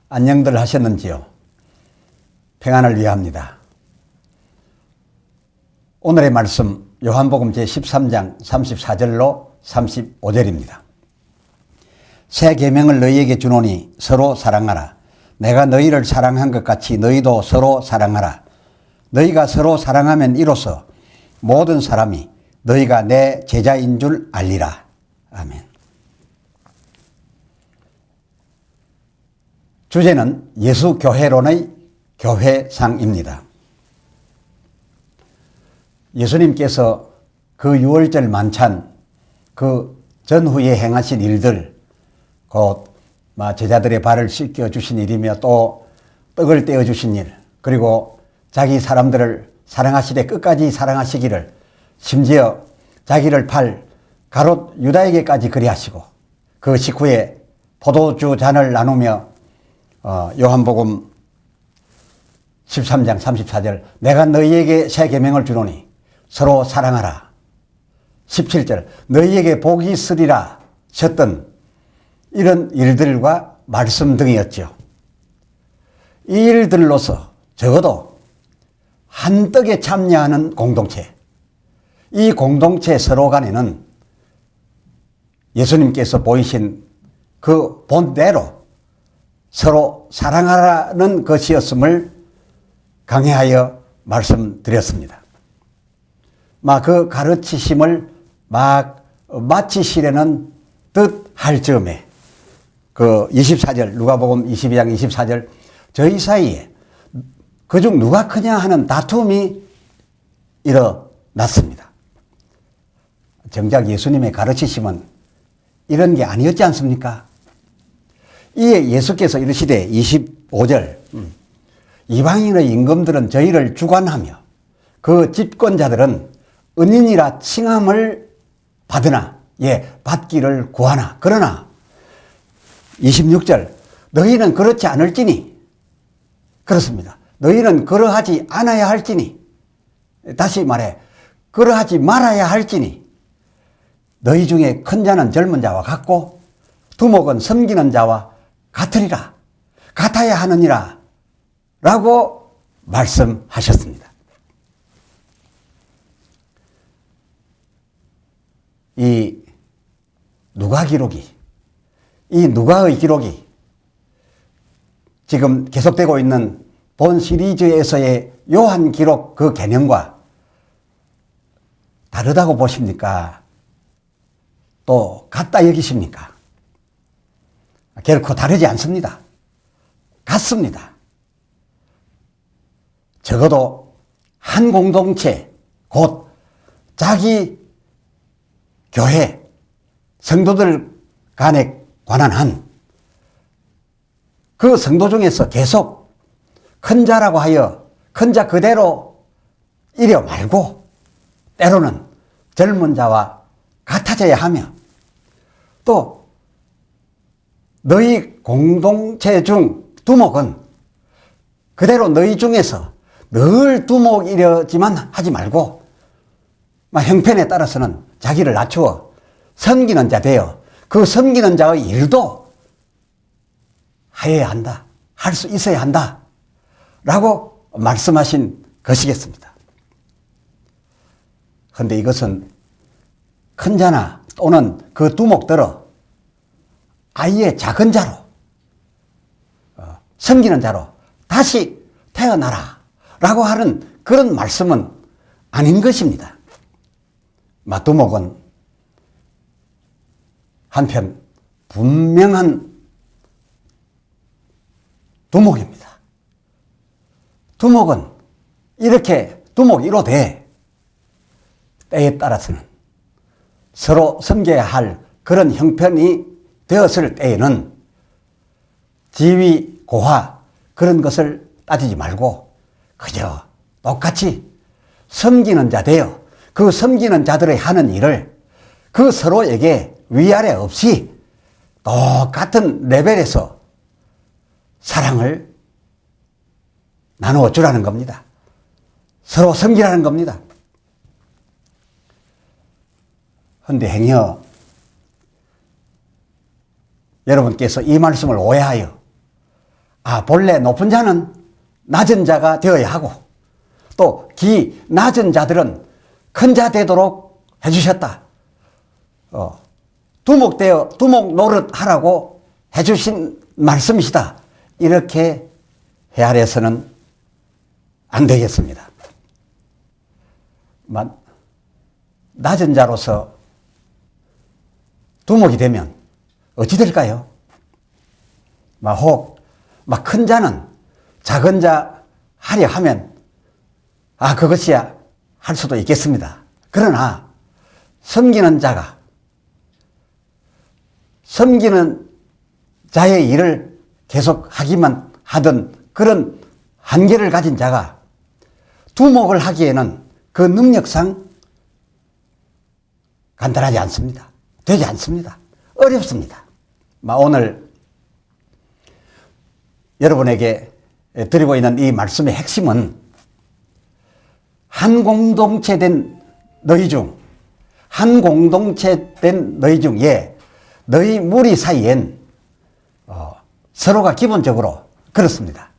안녕들 하셨는지요? 평안을 위합니다. 오늘의 말씀 요한복음 제13장 34절로 35절입니다. 새 계명을 너희에게 주노니 서로 사랑하라. 내가 너희를 사랑한 것 같이 너희도 서로 사랑하라. 너희가 서로 사랑하면 이로써 모든 사람이 너희가 내 제자인 줄 알리라. 아멘. 주제는 예수교회론의 교회상입니다. 예수님께서 그 유월절 만찬, 그 전후에 행하신 일들, 곧 제자들의 발을 씻겨 주신 일이며 또 떡을 떼어 주신 일, 그리고 자기 사람들을 사랑하시되 끝까지 사랑하시기를, 심지어 자기를 팔 가롯 유다에게까지 그리하시고, 그 직후에 포도주 잔을 나누며 요한복음 13장 34절 내가 너희에게 새 계명을 주노니 서로 사랑하라. 17절 너희에게 복이 있으리라 셨던 이런 일들과 말씀 등이었죠. 이 일들로서 적어도 한 떡에 참여하는 공동체, 이 공동체 서로 간에는 예수님께서 보이신 그 본대로 서로 사랑하라는 것이었음을 강해하여 말씀드렸습니다. 그 가르치심을 마치시려는 듯 할 즈음에 그 24절 누가복음 22장 24절 저희 사이에 그중 누가 크냐 하는 다툼이 일어났습니다. 정작 예수님의 가르치심은 이런 게 아니었지 않습니까? 이에 예수께서 이르시되 25절 이방인의 임금들은 저희를 주관하며 그 집권자들은 은인이라 칭함을 받으나 받기를 구하나 그러나 26절 너희는 그렇지 않을지니 그렇습니다. 너희는 그러하지 않아야 할지니 다시 말해 그러하지 말아야 할지니 너희 중에 큰 자는 젊은 자와 같고 두목은 섬기는 자와 같으리라 같아야 하느니라 라고 말씀하셨습니다. 이 누가의 기록이 지금 계속되고 있는 본 시리즈에서의 요한 기록 그 개념과 다르다고 보십니까? 또 같다 여기십니까? 결코 다르지 않습니다. 같습니다. 적어도 한 공동체, 곧 자기 교회, 성도들 간에 관한 한 그 성도 중에서 계속 큰 자라고 하여 큰 자 그대로 이려 말고 때로는 젊은 자와 같아져야 하며 또 너희 공동체 중 두목은 그대로 너희 중에서 늘 두목이려지만 하지 말고 형편에 따라서는 자기를 낮추어 섬기는 자 되어 그 섬기는 자의 일도 해야 한다. 할 수 있어야 한다. 라고 말씀하신 것이겠습니다. 그런데 이것은 큰 자나 또는 그 두목들어 아예 작은 자로 섬기는 자로 다시 태어나라 라고 하는 그런 말씀은 아닌 것입니다. 두목은 한편 분명한 두목입니다. 두목은 이렇게 두목이 이루되 때에 따라서는 서로 섬겨야 할 그런 형편이 되었을 때에는 지위, 고하 그런 것을 따지지 말고 그저 똑같이 섬기는 자 되어 그 섬기는 자들의 하는 일을 그 서로에게 위아래 없이 똑같은 레벨에서 사랑을 나누어 주라는 겁니다. 서로 섬기라는 겁니다. 그런데 행여 여러분께서 이 말씀을 오해하여 본래 높은 자는 낮은 자가 되어야 하고 또 기 낮은 자들은 큰 자 되도록 해주셨다. 두목 노릇 하라고 해주신 말씀이시다. 이렇게 헤아려서는 안 되겠습니다. 낮은 자로서 두목이 되면 어찌 될까요? 혹 큰 자는 작은 자 하려 하면 그것이야 할 수도 있겠습니다. 그러나 섬기는 자의 일을 계속 하기만 하던 그런 한계를 가진 자가 두목을 하기에는 그 능력상 간단하지 않습니다. 되지 않습니다. 어렵습니다. 오늘 여러분에게 드리고 있는 이 말씀의 핵심은 한 공동체 된 너희 중에 너희 무리 사이엔 서로가 기본적으로 그렇습니다.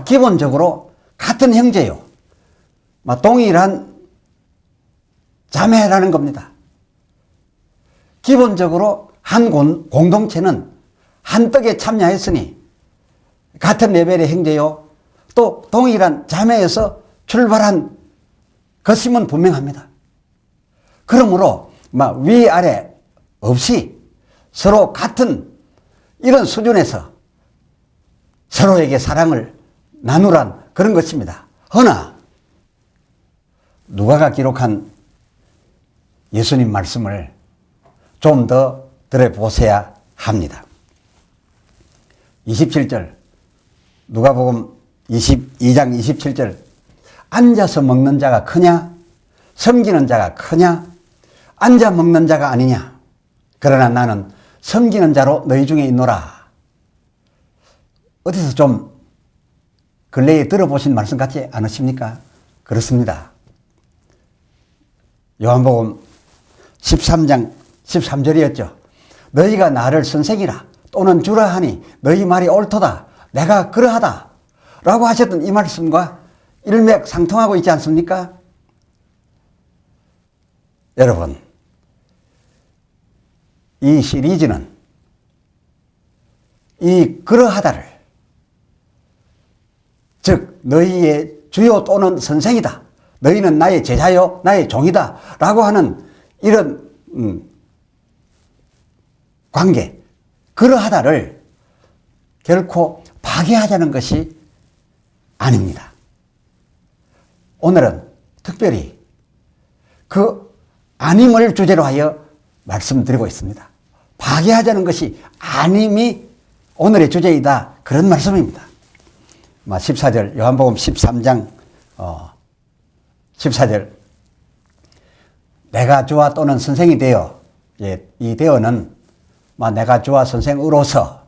기본적으로 같은 형제요. 동일한 자매라는 겁니다. 기본적으로 한 공동체는 한 떡에 참여했으니 같은 레벨의 형제요. 또 동일한 자매에서 출발한 것임은 분명합니다. 그러므로 위아래 없이 서로 같은 이런 수준에서 서로에게 사랑을 나누란 그런 것입니다. 허나 누가가 기록한 예수님 말씀을 좀 더 들어보셔야 합니다. 27절 누가복음 22장 27절 앉아서 먹는 자가 크냐 섬기는 자가 크냐 앉아 먹는 자가 아니냐 그러나 나는 섬기는 자로 너희 중에 있노라. 어디서 좀 근래에 들어보신 말씀 같지 않으십니까? 그렇습니다. 요한복음 13장 13절이었죠. 너희가 나를 선생이라 또는 주라 하니 너희 말이 옳도다. 내가 그러하다. 라고 하셨던 이 말씀과 일맥상통하고 있지 않습니까? 여러분, 이 시리즈는 이 그러하다를 즉 너희의 주요 또는 선생이다. 너희는 나의 제자요 나의 종이다. 라고 하는 이런 관계 그러하다를 결코 파괴하자는 것이 아닙니다. 오늘은 특별히 그 아님을 주제로 하여 말씀드리고 있습니다. 파괴하자는 것이 아님이 오늘의 주제이다. 그런 말씀입니다. 14절 요한복음 13장 14절 내가 주와 또는 선생이 되어 이 되어는 내가 주와 선생으로서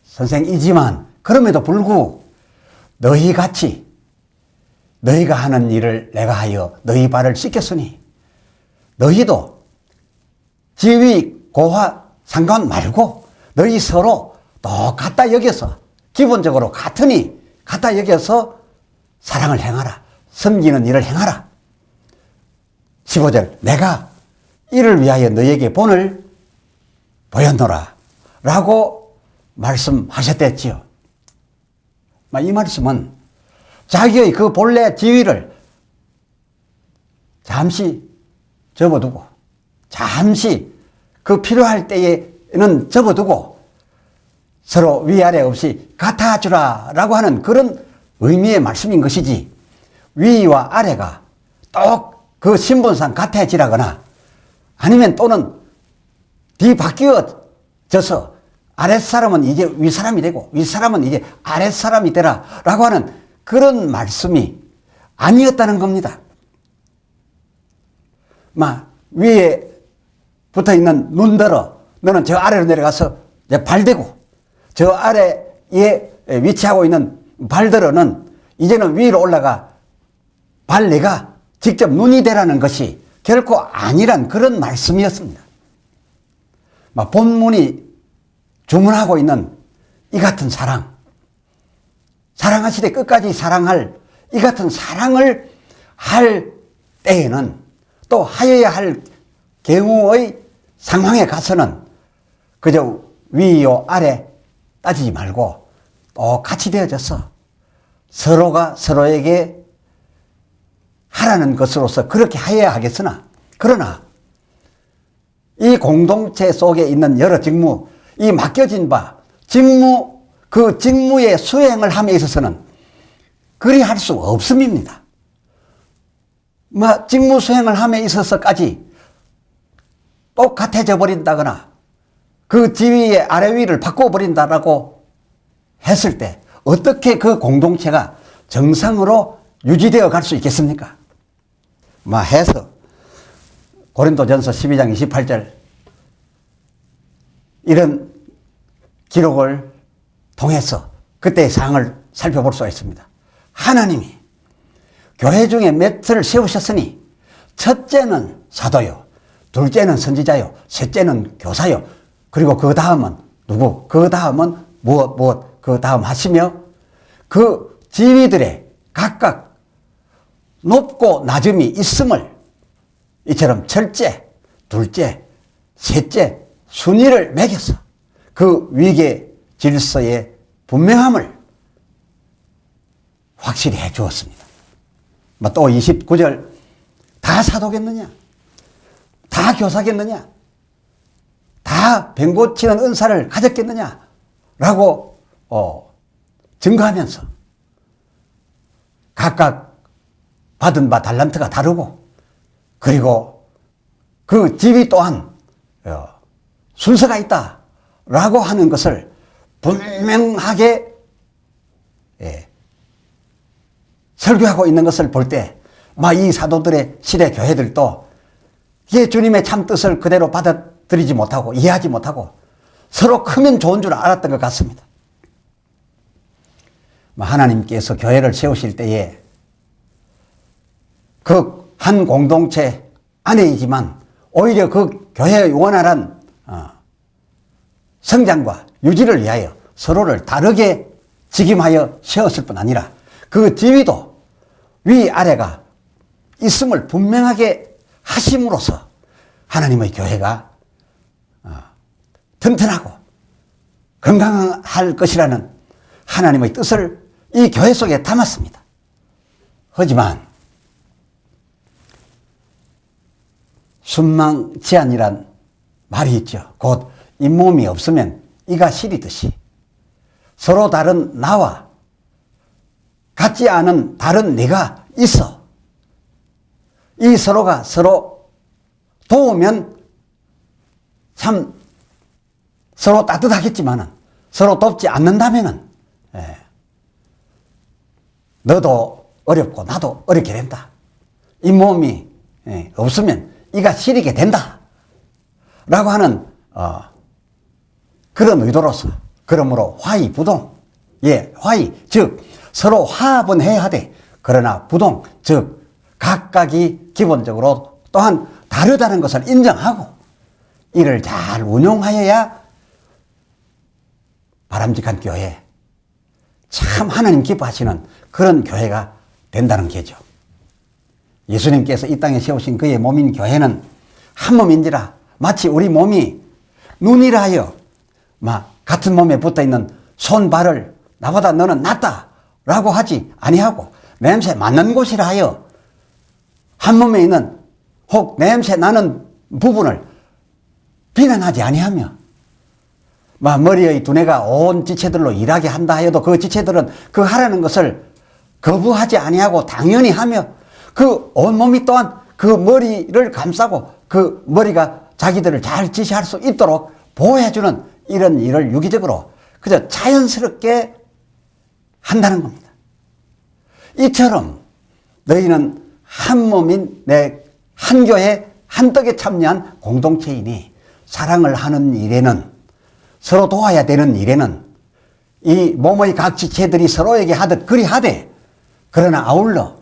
선생이지만 그럼에도 불구하고 너희같이 너희가 하는 일을 내가 하여 너희 발을 씻겼으니 너희도 지위 고하 상관 말고 너희 서로 똑같다 여겨서 기본적으로 같으니 같다 여겨서 사랑을 행하라. 섬기는 일을 행하라. 15절 내가 이를 위하여 너희에게 본을 보였노라 라고 말씀하셨댔지요. 이 말씀은 자기의 그 본래 지위를 잠시 접어두고 잠시 그 필요할 때에는 접어두고 서로 위아래 없이 같아주라 라고 하는 그런 의미의 말씀인 것이지 위와 아래가 똑 그 신분상 같아지라거나 아니면 또는 뒤바뀌어져서 아랫사람은 이제 윗사람이 되고 윗사람은 이제 아랫사람이 되라 라고 하는 그런 말씀이 아니었다는 겁니다. 위에 붙어 있는 눈들어 너는 저 아래로 내려가서 발 대고 저 아래에 위치하고 있는 발들어는 이제는 위로 올라가 발 내가 직접 눈이 되라는 것이 결코 아니란 그런 말씀이었습니다. 본문이 주문하고 있는 이 같은 사랑 사랑하시되 끝까지 사랑할 이 같은 사랑을 할 때에는 또 하여야 할 경우의 상황에 가서는 그저 위요 아래 따지지 말고 똑같이 되어져서 서로가 서로에게 하라는 것으로서 그렇게 하여야 하겠으나, 그러나 이 공동체 속에 있는 여러 직무, 이 맡겨진 바 직무, 그 직무의 수행을 함에 있어서는 그리 할 수 없음입니다. 직무 수행을 함에 있어서까지 똑같아져 버린다거나 그 지위의 아래 위를 바꿔버린다라고 했을 때 어떻게 그 공동체가 정상으로 유지되어 갈 수 있겠습니까? 해서 고린도전서 12장 28절 이런 기록을 통해서 그때의 상황을 살펴볼 수가 있습니다. 하나님이 교회 중에 맷을 세우셨으니 첫째는 사도요, 둘째는 선지자요, 셋째는 교사요, 그리고 그 다음은 누구, 그 다음은 무엇, 그 다음 하시며 그 지위들의 각각 높고 낮음이 있음을 이처럼 첫째, 둘째, 셋째 순위를 매겨서 그 위계 질서의 분명함을 확실히 해 주었습니다. 또 29절 다 사도겠느냐? 다 교사겠느냐? 다 병고치는 은사를 가졌겠느냐? 라고 증거하면서 각각 받은 바 달란트가 다르고 그리고 그 지위 또한 순서가 있다라고 하는 것을 분명하게 설교하고 있는 것을 볼 때 이 사도들의 시대 교회들도 이게 주님의 참 뜻을 그대로 받아들이지 못하고 이해하지 못하고 서로 크면 좋은 줄 알았던 것 같습니다. 하나님께서 교회를 세우실 때에 그 한 공동체 안에이지만 오히려 그 교회의 원활한 성장과 유지를 위하여 서로를 다르게 직임하여 세웠을 뿐 아니라 그 지위도 위아래가 있음을 분명하게 하심으로써 하나님의 교회가 튼튼하고 건강할 것이라는 하나님의 뜻을 이 교회 속에 담았습니다. 하지만 순망지안이란 말이 있죠. 곧 잇몸이 없으면 이가 시리듯이 서로 다른 나와 같지 않은 다른 내가 있어. 이 서로가 서로 도우면 참 서로 따뜻하겠지만은 서로 돕지 않는다면은 너도 어렵고 나도 어렵게 된다. 잇몸이 없으면 이가 시리게 된다. 라고 하는 그런 의도로서 그러므로 화의 부동, 화의 즉 서로 화합은 해야 하되 그러나 부동 즉 각각이 기본적으로 또한 다르다는 것을 인정하고 이를 잘 운용하여야 바람직한 교회, 참 하나님 기뻐하시는 그런 교회가 된다는 게죠. 예수님께서 이 땅에 세우신 그의 몸인 교회는 한 몸인지라 마치 우리 몸이 눈이라 하여 같은 몸에 붙어있는 손, 발을 나보다 너는 낫다 라고 하지 아니하고 냄새 맡는 곳이라 하여 한 몸에 있는 혹 냄새 나는 부분을 비난하지 아니하며 머리의 두뇌가 온 지체들로 일하게 한다 하여도 그 지체들은 그 하라는 것을 거부하지 아니하고 당연히 하며 그 온몸이 또한 그 머리를 감싸고 그 머리가 자기들을 잘 지시할 수 있도록 보호해주는 이런 일을 유기적으로 그저 자연스럽게 한다는 겁니다. 이처럼 너희는 한 몸인 내 한 교회 한 떡에 참여한 공동체이니 사랑을 하는 일에는 서로 도와야 되는 일에는 이 몸의 각 지체들이 서로에게 하듯 그리 하되 그러나 아울러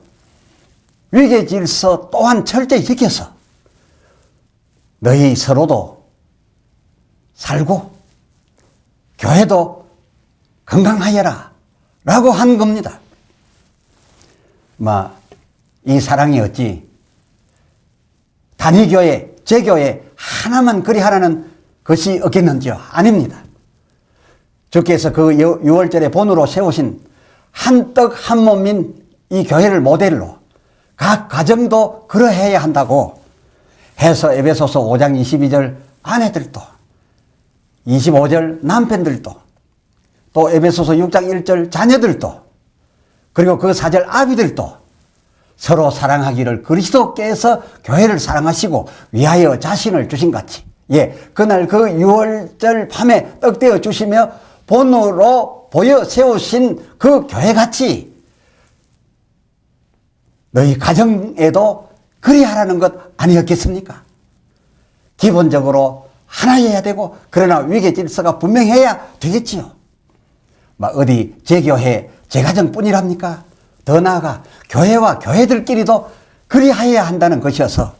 위계 질서 또한 철저히 지켜서 너희 서로도 살고 교회도 건강하여라 라고 한 겁니다. 이 사랑이 어찌 단위교회, 제교회 하나만 그리 하라는 것이 없겠는지요? 아닙니다. 주께서 그 6월절의 본으로 세우신 한 떡 한 몸인 이 교회를 모델로 각 가정도 그러해야 한다고 해서 에베소서 5장 22절 아내들도 25절 남편들도 또 에베소서 6장 1절 자녀들도 그리고 그 4절 아비들도 서로 사랑하기를 그리스도께서 교회를 사랑하시고 위하여 자신을 주신 같이 그날 그 6월절 밤에 떡되어 주시며 본으로 보여 세우신 그 교회같이 너희 가정에도 그리하라는 것 아니었겠습니까? 기본적으로 하나여야 되고 그러나 위계 질서가 분명해야 되겠지요. 어디 제 교회 제 가정뿐이랍니까? 더 나아가 교회와 교회들끼리도 그리하여야 한다는 것이어서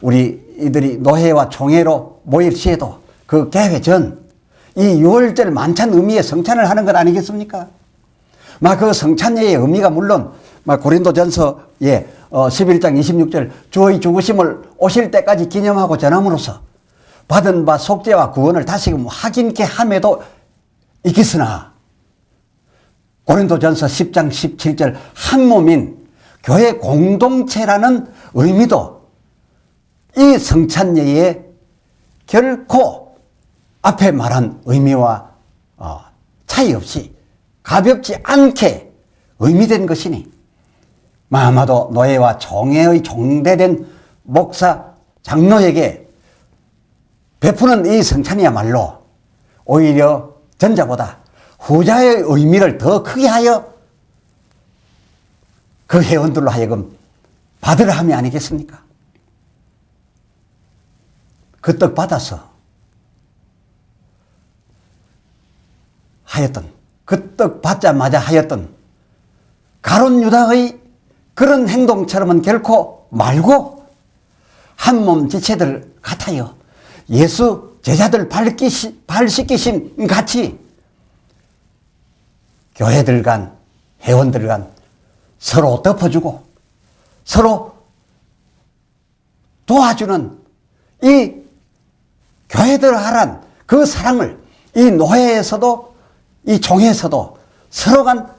우리 이들이 노회와 총회로 모일 시에도 그 개회 전 이 6월절 만찬 의미의 성찬을 하는 것 아니겠습니까? 그 성찬예의 의미가 물론 고린도전서 11장 26절 주의 죽으심을 오실 때까지 기념하고 전함으로써 받은 바 속죄와 구원을 다시금 확인케 함에도 있겠으나 고린도전서 10장 17절 한 몸인 교회 공동체라는 의미도 이 성찬예에 결코 앞에 말한 의미와 차이 없이 가볍지 않게 의미된 것이니 아마도 노예와 총회의 종대된 목사 장로에게 베푸는 이 성찬이야말로 오히려 전자보다 후자의 의미를 더 크게 하여 그 회원들로 하여금 받으라 함이 아니겠습니까? 그 떡 받아서 하였던 그 떡 받자마자 하였던 가룟 유다의 그런 행동처럼은 결코 말고 한 몸 지체들 같아요. 예수 제자들 발 씻기심 같이 교회들 간 회원들 간 서로 덮어주고 서로 도와주는 이 교회들 하란 그 사랑을 이 노회에서도 이 종회에서도 서로 간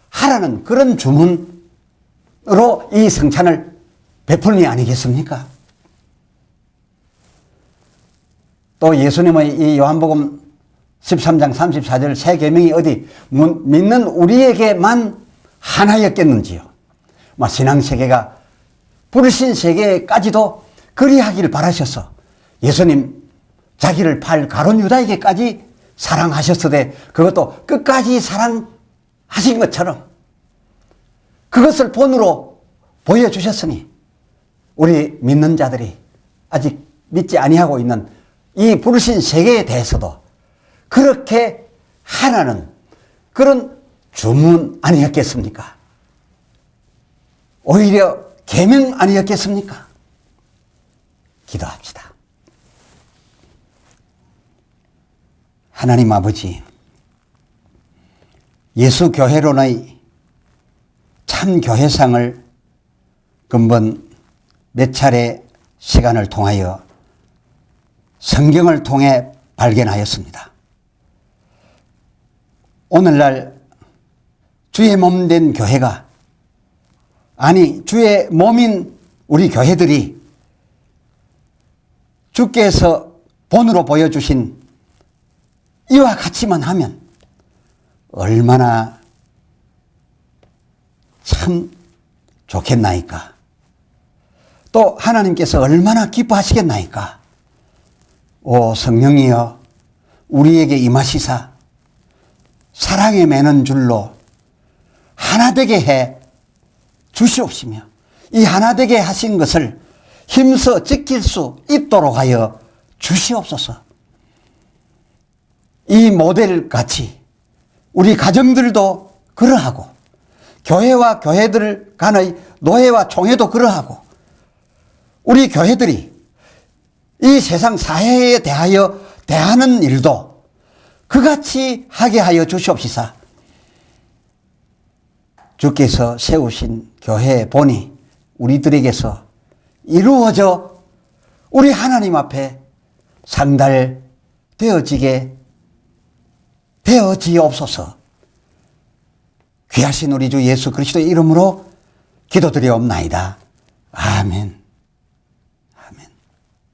하라는 그런 주문으로 이 성찬을 베풀니 아니겠습니까? 또 예수님의 이 요한복음 13장 34절 새 계명이 어디 믿는 우리에게만 하나였겠는지요. 신앙세계가 불신 세계까지도 그리하기를 바라셔서 예수님 자기를 팔 가룟 유다에게까지 사랑하셨으되 그것도 끝까지 사랑하신 것처럼 그것을 본으로 보여주셨으니 우리 믿는 자들이 아직 믿지 아니하고 있는 이 불신 세계에 대해서도 그렇게 하라는 그런 주문 아니었겠습니까? 오히려 계명 아니었겠습니까? 기도합시다. 하나님 아버지, 예수 교회론의 참 교회상을 근본 몇 차례 시간을 통하여 성경을 통해 발견하였습니다. 오늘날 주의 몸 된 교회가 아니 주의 몸인 우리 교회들이 주께서 본으로 보여주신 이와 같이만 하면 얼마나 참 좋겠나이까. 또 하나님께서 얼마나 기뻐하시겠나이까. 오 성령이여 우리에게 임하시사 사랑에 매는 줄로 하나 되게 해 주시옵시며 이 하나 되게 하신 것을 힘써 지킬 수 있도록 하여 주시옵소서. 이 모델 같이 우리 가정들도 그러하고 교회와 교회들 간의 노회와 총회도 그러하고 우리 교회들이 이 세상 사회에 대하여 대하는 일도 그같이 하게 하여 주시옵시사. 주께서 세우신 교회 본이 우리들에게서 이루어져 우리 하나님 앞에 상달되어지게 되어지옵소서. 귀하신 우리 주 예수 그리스도의 이름으로 기도드리옵나이다. 아멘.